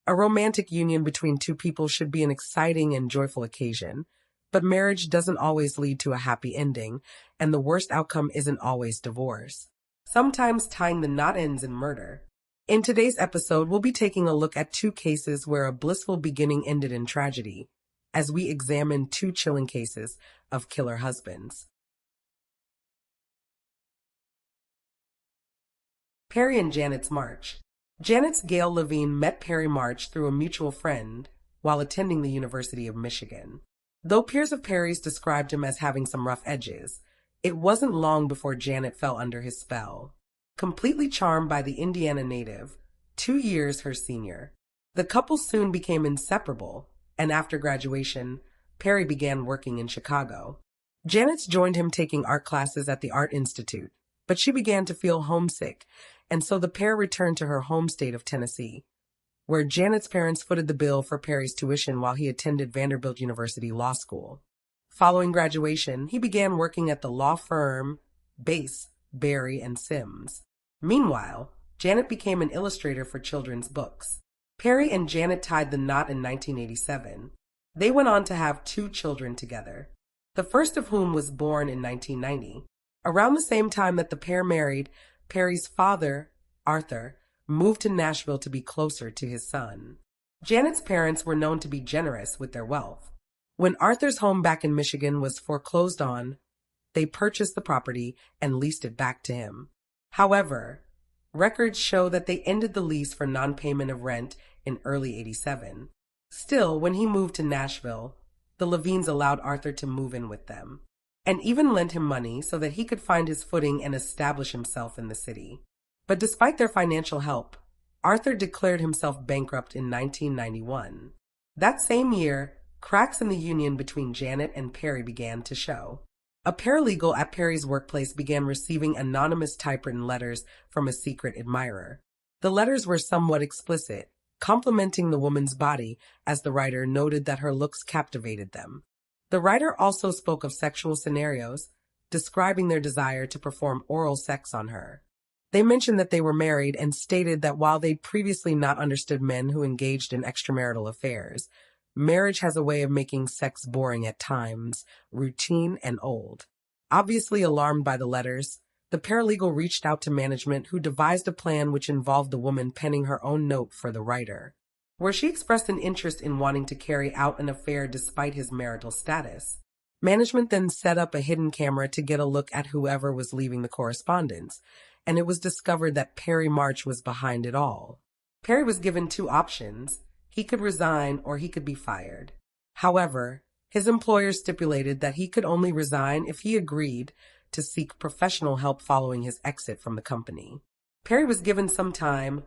A romantic union between two people should be an exciting and joyful occasion, but marriage doesn't always lead to a happy ending, and the worst outcome isn't always divorce. Sometimes tying the knot ends in murder. In today's episode, we'll be taking a look at two cases where a blissful beginning ended in tragedy, as we examine two chilling cases of killer husbands. Perry and Janet's March. Janet's Gail Levine met Perry March through a mutual friend while attending the University of Michigan. Though peers of Perry's described him as having some rough edges, it wasn't long before Janet fell under his spell. Completely charmed by the Indiana native, 2 years her senior, the couple soon became inseparable, and after graduation, Perry began working in Chicago. Janet joined him taking art classes at the Art Institute, but she began to feel homesick, and so the pair returned to her home state of Tennessee, where Janet's parents footed the bill for Perry's tuition while he attended Vanderbilt University Law School. Following graduation, he began working at the law firm Bass, Berry & Sims. Meanwhile, Janet became an illustrator for children's books. Perry and Janet tied the knot in 1987. They went on to have 2 children together, the first of whom was born in 1990. Around the same time that the pair married, Perry's father, Arthur, moved to Nashville to be closer to his son. Janet's parents were known to be generous with their wealth. When Arthur's home back in Michigan was foreclosed on, they purchased the property and leased it back to him. However, records show that they ended the lease for non-payment of rent in early '87. Still, when he moved to Nashville, the Levines allowed Arthur to move in with them, and even lent him money so that he could find his footing and establish himself in the city. But despite their financial help, Arthur declared himself bankrupt in 1991. That same year, cracks in the union between Janet and Perry began to show. A paralegal at Perry's workplace began receiving anonymous typewritten letters from a secret admirer. The letters were somewhat explicit, complimenting the woman's body, as the writer noted that her looks captivated them. The writer also spoke of sexual scenarios, describing their desire to perform oral sex on her. They mentioned that they were married and stated that while they'd previously not understood men who engaged in extramarital affairs, marriage has a way of making sex boring at times, routine, and old. Obviously alarmed by the letters, the paralegal reached out to management, who devised a plan which involved the woman penning her own note for the writer, where she expressed an interest in wanting to carry out an affair despite his marital status. Management then set up a hidden camera to get a look at whoever was leaving the correspondence, and it was discovered that Perry March was behind it all. Perry was given 2 options. He could resign or he could be fired. However, his employer stipulated that he could only resign if he agreed to seek professional help following his exit from the company. Perry was given some time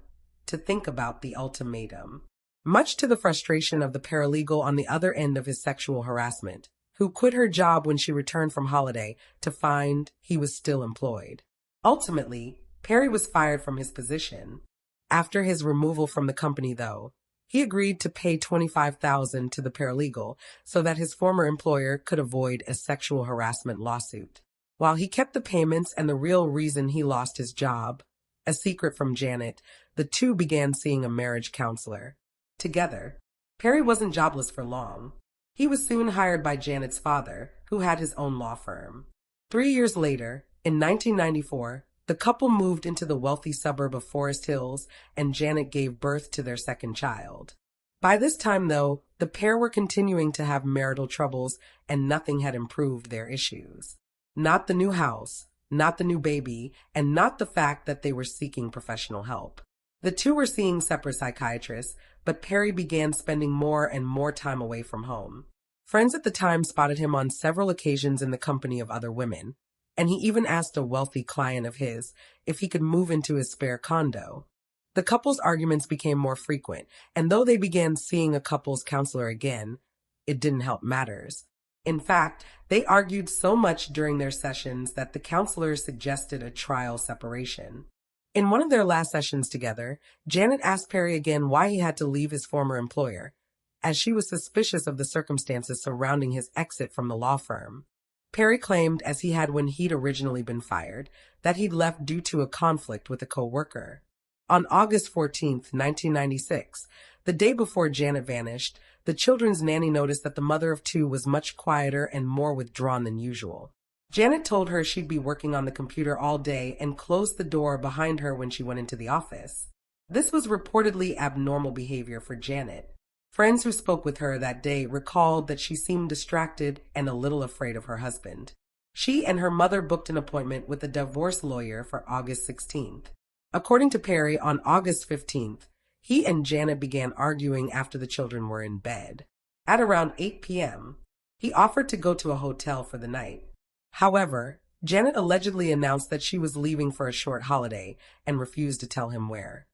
to think about the ultimatum, much to the frustration of the paralegal on the other end of his sexual harassment, who quit her job when she returned from holiday to find he was still employed. Ultimately, Perry was fired from his position. After his removal from the company, though, he agreed to pay $25,000 to the paralegal so that his former employer could avoid a sexual harassment lawsuit. While he kept the payments and the real reason he lost his job, a secret from Janet, the two began seeing a marriage counselor. Together, Perry wasn't jobless for long. He was soon hired by Janet's father, who had his own law firm. 3 years later, in 1994, the couple moved into the wealthy suburb of Forest Hills, and Janet gave birth to their second child. By this time, though, the pair were continuing to have marital troubles, and nothing had improved their issues. Not the new house, not the new baby, and not the fact that they were seeking professional help. The two were seeing separate psychiatrists, but Perry began spending more and more time away from home. Friends at the time spotted him on several occasions in the company of other women, and he even asked a wealthy client of his if he could move into his spare condo. The couple's arguments became more frequent, and though they began seeing a couples counselor again, it didn't help matters. In fact, they argued so much during their sessions that the counselor suggested a trial separation. In one of their last sessions together, Janet asked Perry again why he had to leave his former employer, as she was suspicious of the circumstances surrounding his exit from the law firm. Perry claimed, as he had when he'd originally been fired, that he'd left due to a conflict with a co-worker. On August 14, 1996, The day before Janet vanished, the children's nanny noticed that the mother of two was much quieter and more withdrawn than usual. Janet told her she'd be working on the computer all day and closed the door behind her when she went into the office. This was reportedly abnormal behavior for Janet. Friends who spoke with her that day recalled that she seemed distracted and a little afraid of her husband. She and her mother booked an appointment with a divorce lawyer for August 16th. According to Perry, on August 15th, he and Janet began arguing after the children were in bed. At around 8 p.m., he offered to go to a hotel for the night. However, Janet allegedly announced that she was leaving for a short holiday and refused to tell him where.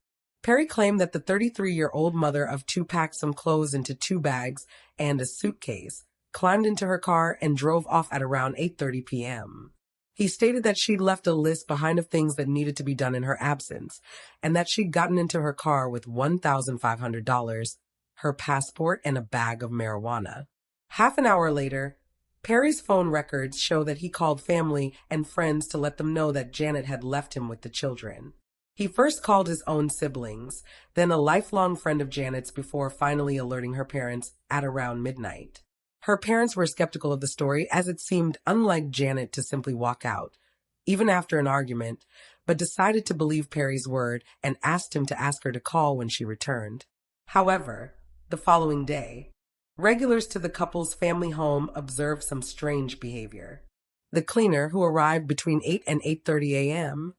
Perry claimed that the 33-year-old mother of two packed some clothes into 2 bags and a suitcase, climbed into her car, and drove off at around 8:30 p.m. He stated that she'd left a list behind of things that needed to be done in her absence, and that she'd gotten into her car with $1,500, her passport, and a bag of marijuana. Half an hour later, Perry's phone records show that he called family and friends to let them know that Janet had left him with the children. He first called his own siblings, then a lifelong friend of Janet's, before finally alerting her parents at around midnight. Her parents were skeptical of the story, as it seemed unlike Janet to simply walk out, even after an argument, but decided to believe Perry's word and asked him to ask her to call when she returned. However, the following day, regulars to the couple's family home observed some strange behavior. The cleaner, who arrived between 8 and 8:30 a.m.,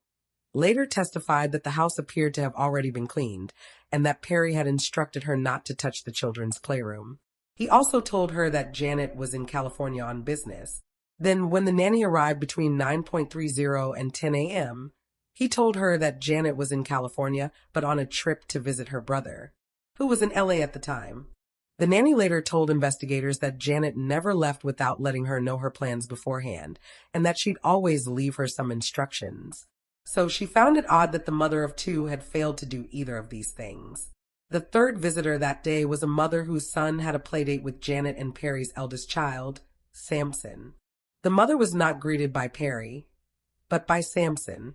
later testified that the house appeared to have already been cleaned and that Perry had instructed her not to touch the children's playroom. He also told her that Janet was in California on business. Then, when the nanny arrived between 9:30 and 10 a.m., he told her that Janet was in California but on a trip to visit her brother, who was in LA at the time. The nanny later told investigators that Janet never left without letting her know her plans beforehand, and that she'd always leave her some instructions. So she found it odd that the mother of two had failed to do either of these things. The third visitor that day was a mother whose son had a playdate with Janet and Perry's eldest child, Samson. The mother was not greeted by Perry, but by Samson,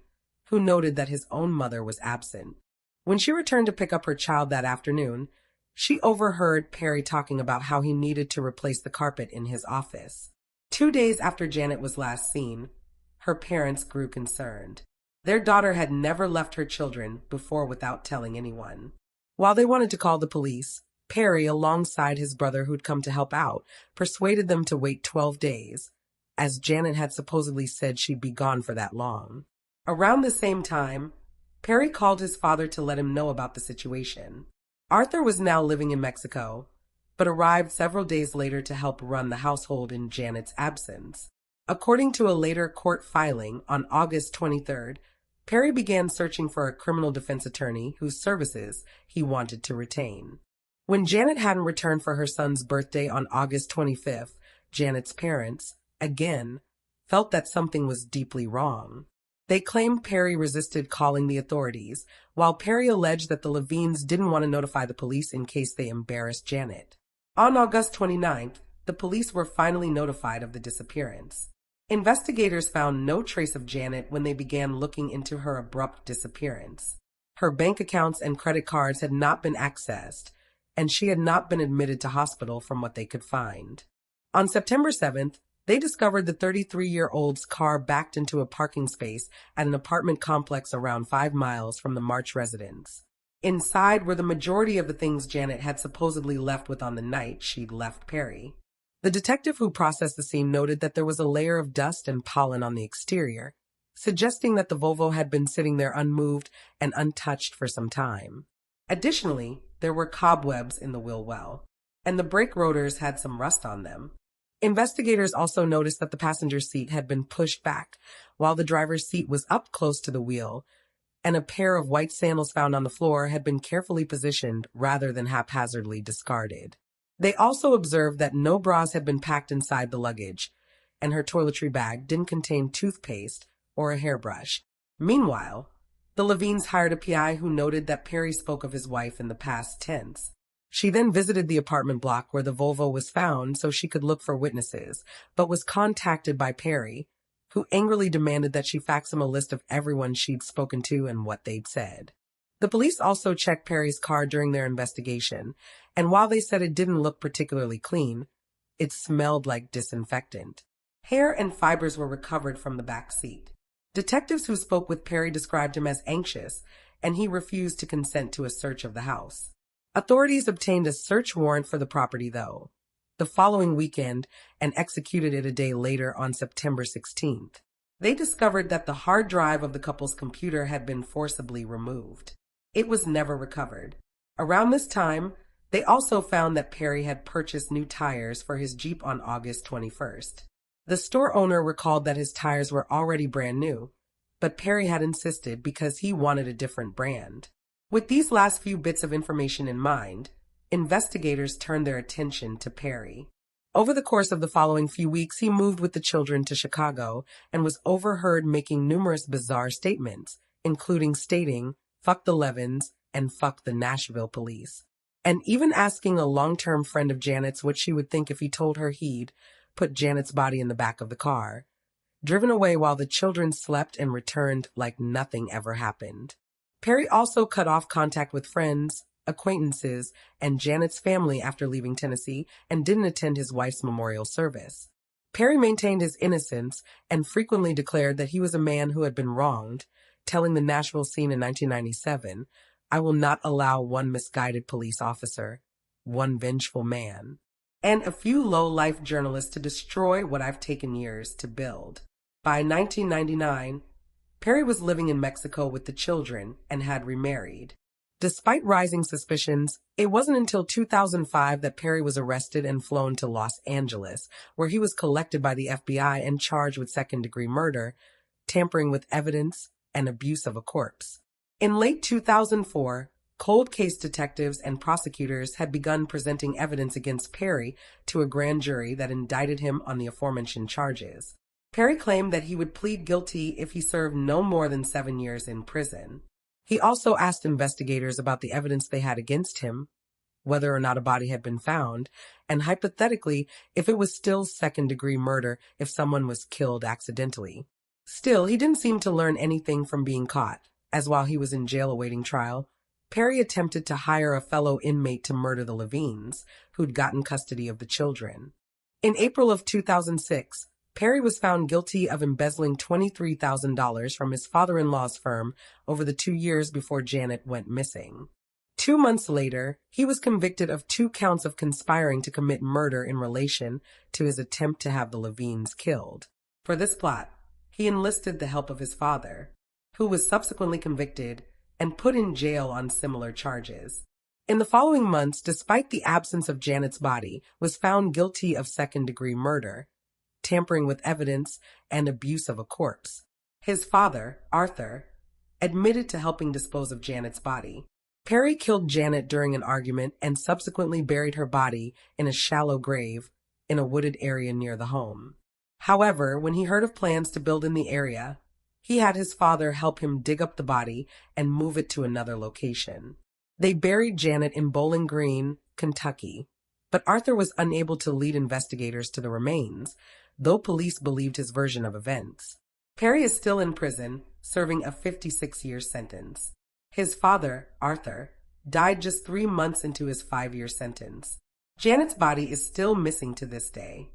who noted that his own mother was absent. When she returned to pick up her child that afternoon, she overheard Perry talking about how he needed to replace the carpet in his office. 2 days after Janet was last seen, her parents grew concerned. Their daughter had never left her children before without telling anyone. While they wanted to call the police, Perry, alongside his brother who'd come to help out, persuaded them to wait 12 days, as Janet had supposedly said she'd be gone for that long. Around the same time, Perry called his father to let him know about the situation. Arthur was now living in Mexico, but arrived several days later to help run the household in Janet's absence. According to a later court filing on August 23rd, Perry began searching for a criminal defense attorney whose services he wanted to retain. When Janet hadn't returned for her son's birthday on August 25th, Janet's parents, again, felt that something was deeply wrong. They claimed Perry resisted calling the authorities, while Perry alleged that the Levines didn't want to notify the police in case they embarrassed Janet. On August 29th, the police were finally notified of the disappearance. Investigators found no trace of Janet when they began looking into her abrupt disappearance. Her bank accounts and credit cards had not been accessed, and she had not been admitted to hospital from what they could find. On September 7th, they discovered the 33-year-old's car backed into a parking space at an apartment complex around 5 miles from the March residence. Inside were the majority of the things Janet had supposedly left with on the night she'd left Perry. The detective who processed the scene noted that there was a layer of dust and pollen on the exterior, suggesting that the Volvo had been sitting there unmoved and untouched for some time. Additionally, there were cobwebs in the wheel well, and the brake rotors had some rust on them. Investigators also noticed that the passenger seat had been pushed back, while the driver's seat was up close to the wheel, and a pair of white sandals found on the floor had been carefully positioned rather than haphazardly discarded. They also observed that no bras had been packed inside the luggage, and her toiletry bag didn't contain toothpaste or a hairbrush. Meanwhile, the Levines hired a PI who noted that Perry spoke of his wife in the past tense. She then visited the apartment block where the Volvo was found so she could look for witnesses, but was contacted by Perry, who angrily demanded that she fax him a list of everyone she'd spoken to and what they'd said. The police also checked Perry's car during their investigation, and while they said it didn't look particularly clean, it smelled like disinfectant. Hair and fibers were recovered from the back seat. Detectives who spoke with Perry described him as anxious, and he refused to consent to a search of the house. Authorities obtained a search warrant for the property, though, the following weekend, and executed it a day later on September 16th. They discovered that the hard drive of the couple's computer had been forcibly removed. It was never recovered. Around this time, they also found that Perry had purchased new tires for his Jeep on August 21st. The store owner recalled that his tires were already brand new, but Perry had insisted because he wanted a different brand. With these last few bits of information in mind, investigators turned their attention to Perry. Over the course of the following few weeks, he moved with the children to Chicago and was overheard making numerous bizarre statements, including stating, "Fuck the Levins" and "fuck the Nashville police," and even asking a long-term friend of Janet's what she would think if he told her he'd put Janet's body in the back of the car, driven away while the children slept and returned like nothing ever happened. Perry also cut off contact with friends, acquaintances, and Janet's family after leaving Tennessee and didn't attend his wife's memorial service. Perry maintained his innocence and frequently declared that he was a man who had been wronged, telling the Nashville Scene in 1997, "I will not allow one misguided police officer, one vengeful man, and a few low-life journalists to destroy what I've taken years to build." By 1999, Perry was living in Mexico with the children and had remarried. Despite rising suspicions, it wasn't until 2005 that Perry was arrested and flown to Los Angeles, where he was collected by the FBI and charged with second-degree murder, tampering with evidence, and abuse of a corpse. In late 2004, cold case detectives and prosecutors had begun presenting evidence against Perry to a grand jury that indicted him on the aforementioned charges. Perry claimed that he would plead guilty if he served no more than 7 years in prison. He also asked investigators about the evidence they had against him, whether or not a body had been found, and hypothetically, if it was still second-degree murder if someone was killed accidentally. Still, he didn't seem to learn anything from being caught, as while he was in jail awaiting trial, Perry attempted to hire a fellow inmate to murder the Levines, who'd gotten custody of the children. In April of 2006, Perry was found guilty of embezzling $23,000 from his father-in-law's firm over the 2 years before Janet went missing. 2 months later, he was convicted of 2 counts of conspiring to commit murder in relation to his attempt to have the Levines killed. For this plot, he enlisted the help of his father, who was subsequently convicted and put in jail on similar charges. In the following months, despite the absence of Janet's body, was found guilty of second-degree murder, tampering with evidence, and abuse of a corpse. His father, Arthur, admitted to helping dispose of Janet's body. Perry killed Janet during an argument and subsequently buried her body in a shallow grave in a wooded area near the home. However, when he heard of plans to build in the area, he had his father help him dig up the body and move it to another location. They buried Janet in Bowling Green, Kentucky, but Arthur was unable to lead investigators to the remains, though police believed his version of events. Perry is still in prison, serving a 56-year sentence. His father, Arthur, died just 3 months into his 5-year sentence. Janet's body is still missing to this day.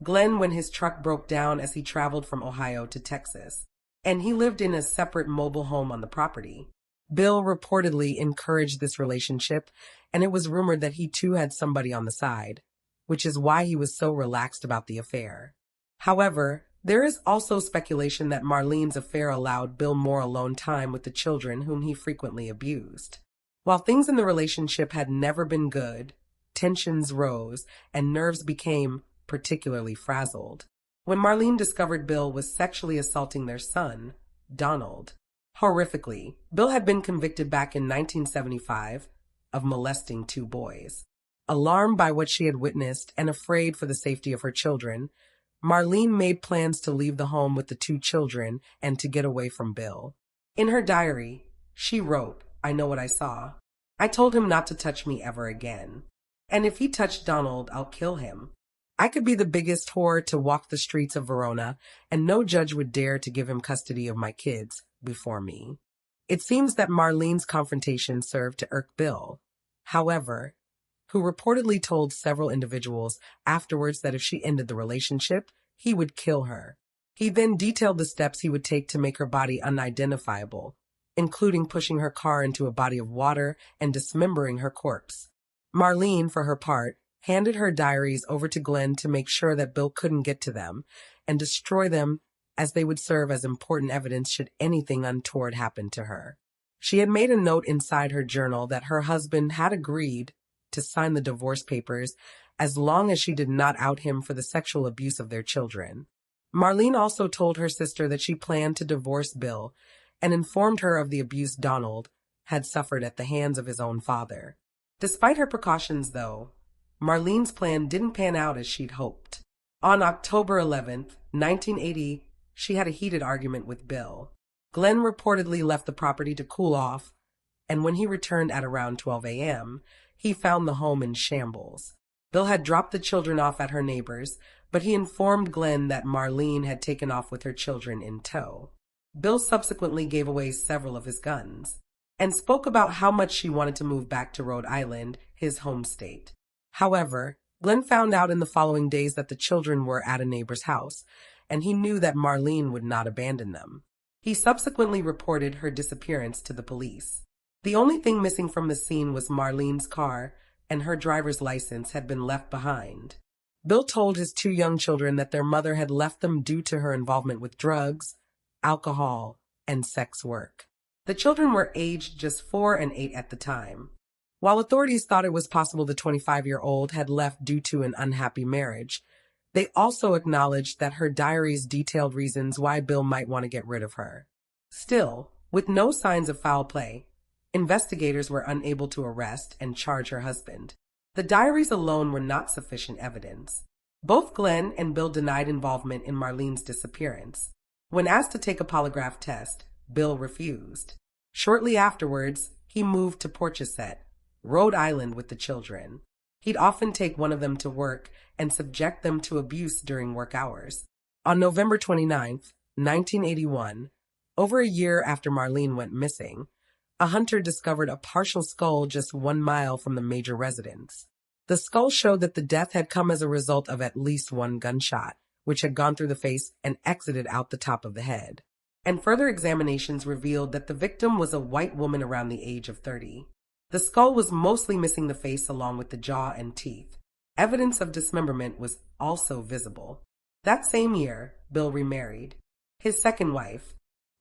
Glenn, when his truck broke down as he traveled from Ohio to Texas, and he lived in a separate mobile home on the property. Bill reportedly encouraged this relationship, and it was rumored that he too had somebody on the side, which is why he was so relaxed about the affair. However, there is also speculation that Marlene's affair allowed Bill more alone time with the children whom he frequently abused. While things in the relationship had never been good, tensions rose and nerves became particularly frazzled when Marlene discovered Bill was sexually assaulting their son, Donald. Horrifically, Bill had been convicted back in 1975 of molesting 2 boys. Alarmed by what she had witnessed and afraid for the safety of her children, Marlene made plans to leave the home with the 2 children and to get away from Bill. In her diary, she wrote, "I know what I saw. I told him not to touch me ever again. And if he touched Donald, I'll kill him. I could be the biggest whore to walk the streets of Verona, and no judge would dare to give him custody of my kids before me." It seems that Marlene's confrontation served to irk Bill, however, who reportedly told several individuals afterwards that if she ended the relationship, he would kill her. He then detailed the steps he would take to make her body unidentifiable, including pushing her car into a body of water and dismembering her corpse. Marlene, for her part, handed her diaries over to Glenn to make sure that Bill couldn't get to them and destroy them, as they would serve as important evidence should anything untoward happen to her. She had made a note inside her journal that her husband had agreed to sign the divorce papers as long as she did not out him for the sexual abuse of their children. Marlene also told her sister that she planned to divorce Bill and informed her of the abuse Donald had suffered at the hands of his own father. Despite her precautions, though, Marlene's plan didn't pan out as she'd hoped. On October 11th, 1980, she had a heated argument with Bill. Glenn reportedly left the property to cool off, and when he returned at around 12 a.m., he found the home in shambles. Bill had dropped the children off at her neighbor's, but he informed Glenn that Marlene had taken off with her children in tow. Bill subsequently gave away several of his guns and spoke about how much she wanted to move back to Rhode Island, his home state. However, Glenn found out in the following days that the children were at a neighbor's house, and he knew that Marlene would not abandon them. He subsequently reported her disappearance to the police. The only thing missing from the scene was Marlene's car, and her driver's license had been left behind. Bill told his two young children that their mother had left them due to her involvement with drugs, alcohol, and sex work. The children were aged just 4 and 8 at the time. While authorities thought it was possible the 25-year-old had left due to an unhappy marriage, they also acknowledged that her diaries detailed reasons why Bill might want to get rid of her. Still, with no signs of foul play, investigators were unable to arrest and charge her husband. The diaries alone were not sufficient evidence. Both Glenn and Bill denied involvement in Marlene's disappearance. When asked to take a polygraph test, Bill refused. Shortly afterwards, he moved to Portishead, Rhode Island, with the children. He'd often take one of them to work and subject them to abuse during work hours. On November 29, 1981, over a year after Marlene went missing, a hunter discovered a partial skull just 1 mile from the major residence. The skull showed that the death had come as a result of at least one gunshot, which had gone through the face and exited out the top of the head. And further examinations revealed that the victim was a white woman around the age of 30. The skull was mostly missing the face along with the jaw and teeth. Evidence of dismemberment was also visible. That same year, Bill remarried. His second wife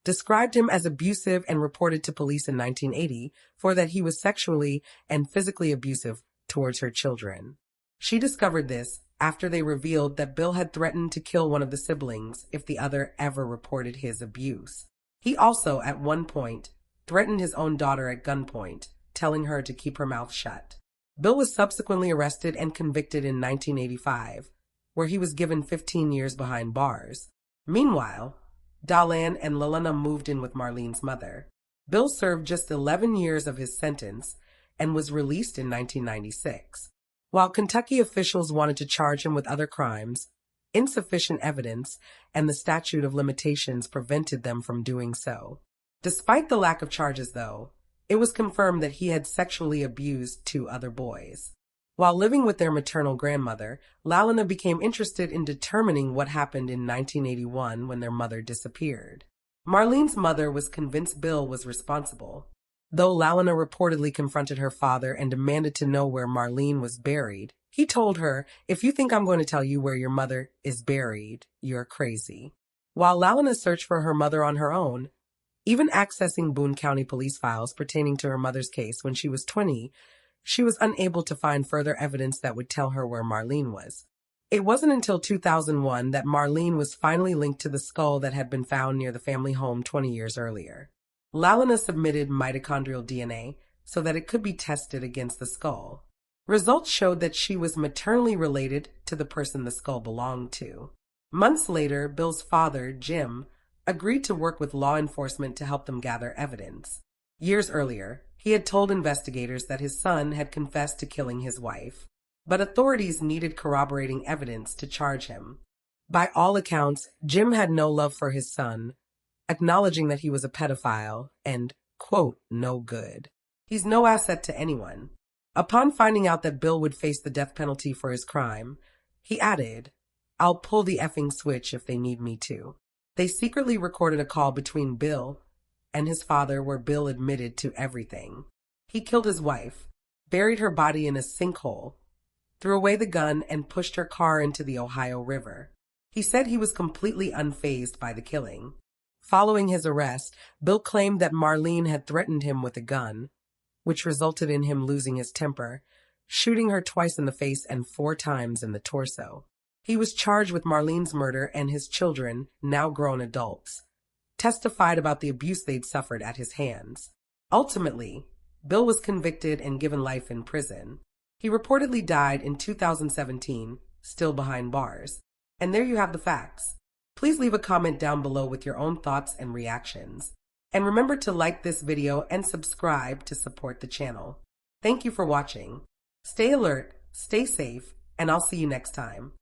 described him as abusive and reported to police in 1980 for that he was sexually and physically abusive towards her children. She discovered this after they revealed that Bill had threatened to kill one of the siblings if the other ever reported his abuse. He also, at one point, threatened his own daughter at gunpoint, telling her to keep her mouth shut. Bill was subsequently arrested and convicted in 1985, where he was given 15 years behind bars. Meanwhile, Dalan and Lalana moved in with Marlene's mother. Bill served just 11 years of his sentence and was released in 1996. While Kentucky officials wanted to charge him with other crimes, insufficient evidence and the statute of limitations prevented them from doing so. Despite the lack of charges, though, it was confirmed that he had sexually abused 2 other boys. While living with their maternal grandmother, Lalana became interested in determining what happened in 1981 when their mother disappeared. Marlene's mother was convinced Bill was responsible. Though Lalana reportedly confronted her father and demanded to know where Marlene was buried, he told her, "If you think I'm going to tell you where your mother is buried, you're crazy." While Lalana searched for her mother on her own, even accessing Boone County police files pertaining to her mother's case when she was 20, she was unable to find further evidence that would tell her where Marlene was. It wasn't until 2001 that Marlene was finally linked to the skull that had been found near the family home 20 years earlier. Lalana submitted mitochondrial DNA so that it could be tested against the skull. Results showed that she was maternally related to the person the skull belonged to. Months later, Bill's father, Jim, agreed to work with law enforcement to help them gather evidence. Years earlier, he had told investigators that his son had confessed to killing his wife, but authorities needed corroborating evidence to charge him. By all accounts, Jim had no love for his son, acknowledging that he was a pedophile and quote, no good. He's no asset to anyone. Upon finding out that Bill would face the death penalty for his crime, he added, I'll pull the effing switch if they need me to. They secretly recorded a call between Bill and his father where Bill admitted to everything. He killed his wife, buried her body in a sinkhole, threw away the gun, and pushed her car into the Ohio River. He said he was completely unfazed by the killing. Following his arrest, Bill claimed that Marlene had threatened him with a gun, which resulted in him losing his temper, shooting her twice in the face and 4 times in the torso. He was charged with Marlene's murder, and his children, now grown adults, testified about the abuse they'd suffered at his hands. Ultimately, Bill was convicted and given life in prison. He reportedly died in 2017, still behind bars. And there you have the facts. Please leave a comment down below with your own thoughts and reactions. And remember to like this video and subscribe to support the channel. Thank you for watching. Stay alert, stay safe, and I'll see you next time.